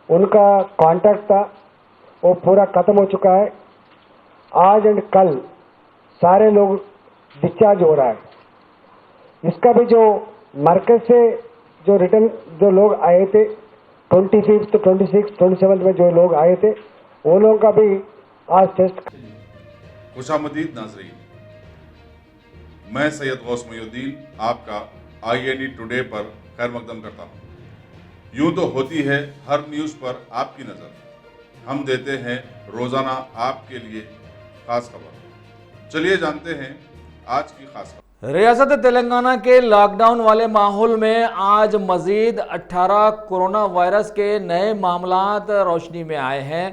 उनका कांटेक्ट था वो पूरा ख़त्म हो चुका है। आज एंड कल सारे लोग डिस्चार्ज हो रहा है। इसका भी जो मरकज से जो रिटर्न जो लोग आए थे 25, 26, 27 में जो लोग आए थे वो लोगों का भी आज टेस्ट। खुशामदीद नाजरीन, मैं सैयद गौस मोइनुद्दीन आपका INE टुडे पर खैर मकदम करता हूँ। यूं तो होती है हर न्यूज़ पर आपकी नज़र, हम देते हैं रोज़ाना आपके लिए खास खबर। चलिए जानते हैं आज की खास खबर। रियासत तेलंगाना के लॉकडाउन वाले माहौल में आज मजीद 18 कोरोना वायरस के नए मामलात रोशनी में आए हैं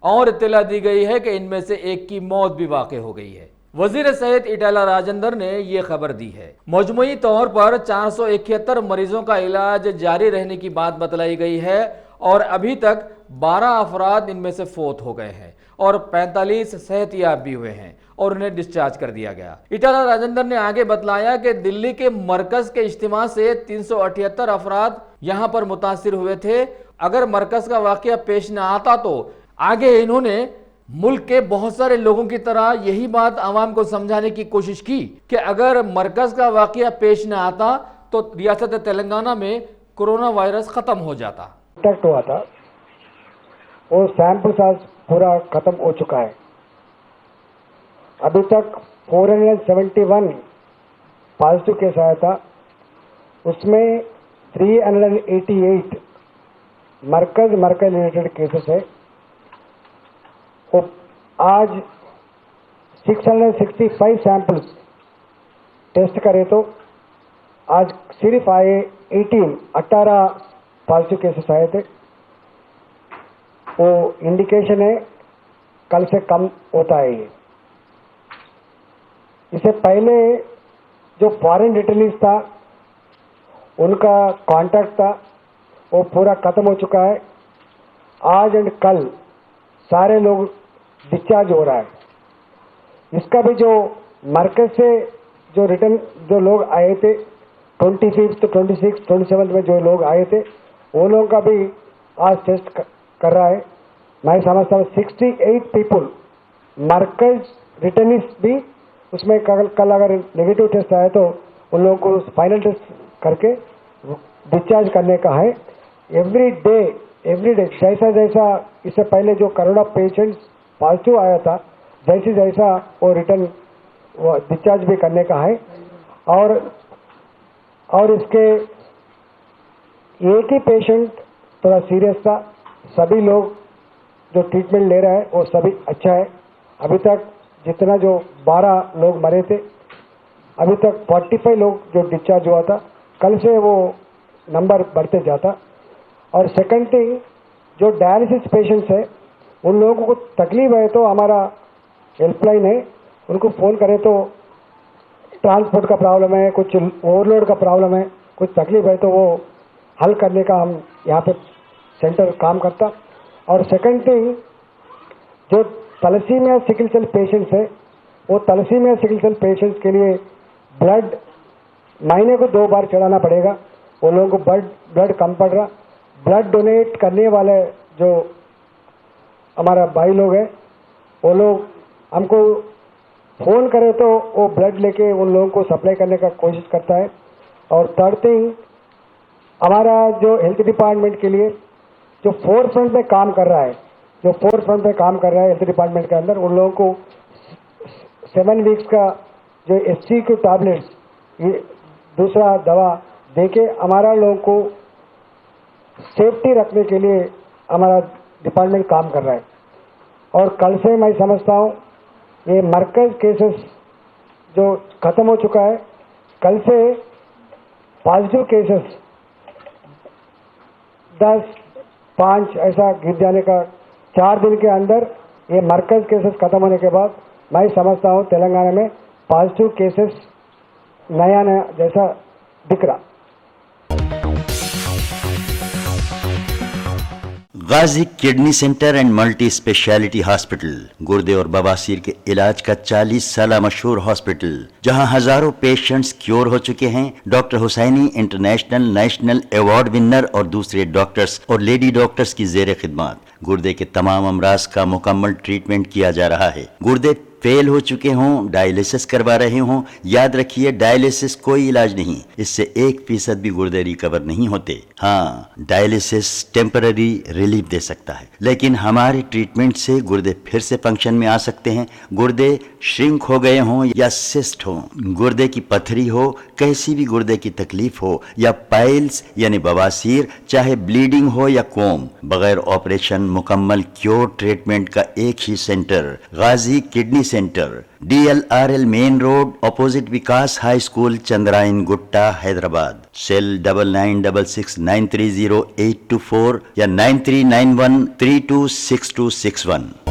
और इत्तला दी गई है कि इनमें से एक की मौत भी वाक़ हो गई है। वजीर सेहत ईटाला राजेंद्र ने यह खबर दी है। मजमूई तौर पर 471 मरीजों का इलाज जारी रहने की बात बतलाई गई है और अभी तक 12 अफराद इनमें से फोत हो गए हैं और 45 सेहतियाब भी हुए हैं और उन्हें डिस्चार्ज कर दिया गया। ईटाला राजेंद्र ने आगे बतलाया कि दिल्ली के मरकज के इज्तिमा से 378 अफराद यहां पर मुतासिर हुए थे। अगर मरकज का वाकया पेश न आता तो आगे इन्होंने मुल्क के बहुत सारे लोगों की तरह यही बात आवाम को समझाने की कोशिश की कि अगर मरकज का वाकया पेश न आता तो रियासत तेलंगाना में कोरोना वायरस खत्म हो जाता। कांटेक्ट हुआ था वो सैंपल्स आज पूरा खत्म हो चुका है। अभी तक 471 पॉजिटिव केस आया था, उसमें 388 मरकज रिलेटेड केसेस है। वो आज 665 सैंपल्स टेस्ट करे तो आज सिर्फ आए 18 पॉजिटिव केसेस आए थे। वो इंडिकेशन है कल से कम होता है। ये इससे पहले जो फॉरेन रिटर्नीज था उनका कांटेक्ट था वो पूरा ख़त्म हो चुका है। आज एंड कल सारे लोग डिस्चार्ज हो रहा है। इसका भी जो मरकज से जो रिटर्न जो लोग आए थे 25, 26, 27 में जो लोग आए थे वो लोगों का भी आज टेस्ट कर रहा है। मैं समझता हूँ 68 पीपल मरकज रिटर्निस भी उसमें कल अगर नेगेटिव टेस्ट आया तो उन लोगों को फाइनल टेस्ट करके डिस्चार्ज करने का है। एवरी डे जैसा जैसा इससे पहले जो कोरोना पेशेंट्स पॉजिटिव आया था जैसा वो रिटर्न डिस्चार्ज भी करने का है। और इसके एक ही पेशेंट थोड़ा सीरियस था। सभी लोग जो ट्रीटमेंट ले रहे हैं वो सभी अच्छा है। अभी तक जितना जो 12 लोग मरे थे अभी तक 45 लोग जो डिस्चार्ज हुआ था, कल से वो नंबर बढ़ते जाता। और सेकंड थिंग जो डायलिसिस पेशेंट्स है उन लोगों को तकलीफ है तो हमारा हेल्पलाइन है, उनको फ़ोन करें तो ट्रांसपोर्ट का प्रॉब्लम है, कुछ ओवरलोड का प्रॉब्लम है, कुछ तकलीफ है तो वो हल करने का हम यहाँ पे सेंटर काम करता। और सेकंड थिंग जो थैलेसीमिया सिकल सेल पेशेंट्स है वो थैलेसीमिया सिकल सेल पेशेंट्स के लिए ब्लड महीने को 2 बार चढ़ाना पड़ेगा। वो लोगों को ब्लड कम पड़ रहा। ब्लड डोनेट करने वाले जो हमारा भाई लोग हैं वो लोग हमको फ़ोन करे तो वो ब्लड लेके उन लोगों को सप्लाई करने का कोशिश करता है। और थर्ड थिंग हमारा जो हेल्थ डिपार्टमेंट के लिए जो 4 फ्रंट में काम कर रहा है, हेल्थ डिपार्टमेंट के अंदर उन लोगों को 7 वीक्स का जो SCQ टैबलेट्स ये दूसरा दवा देके हमारा लोगों को सेफ्टी रखने के लिए हमारा डिपार्टमेंट काम कर रहा है। और कल से मैं समझता हूँ ये मरकज केसेस जो ख़त्म हो चुका है, कल से पॉजिटिव केसेस 10, 5 ऐसा गिर जाने का 4 दिन के अंदर ये मरकज केसेस ख़त्म होने के बाद मैं समझता हूँ तेलंगाना में पॉजिटिव केसेस नया जैसा दिख रहा। Ghazi kidney centre and multi speciality hospital, गुर्दे और बवासीर के इलाज का 40 साल मशहूर हॉस्पिटल, जहां हजारों पेशेंट्स क्योर हो चुके हैं। Doctor Hussaini international national award winner और दूसरे डॉक्टर्स और लेडी डॉक्टर्स की जेर खिदमत गुर्दे के तमाम अमराज का मुकम्मल ट्रीटमेंट किया जा रहा है। गुर्दे फेल हो चुके हों, डायलिसिस करवा रहे हों, याद रखिए डायलिसिस कोई इलाज नहीं, इससे 1% भी गुर्दे रिकवर नहीं होते। हाँ, डायलिसिस टेम्पररी रिलीफ दे सकता है, लेकिन हमारे ट्रीटमेंट से गुर्दे फिर से फंक्शन में आ सकते हैं। गुर्दे श्रिंक हो गए हों या सिस्ट हो, गुर्दे की पथरी हो, कैसी भी गुर्दे की तकलीफ हो या पाइल्स यानी बवासीर, चाहे ब्लीडिंग हो या कोम, बगैर ऑपरेशन मुकम्मल क्योर ट्रीटमेंट का एक ही centre, Ghazi kidney centre, DLRL main road, opposite Vikas high school, Chandrayan Gutta, Hyderabad. Cell 9966930824 या 9391326261।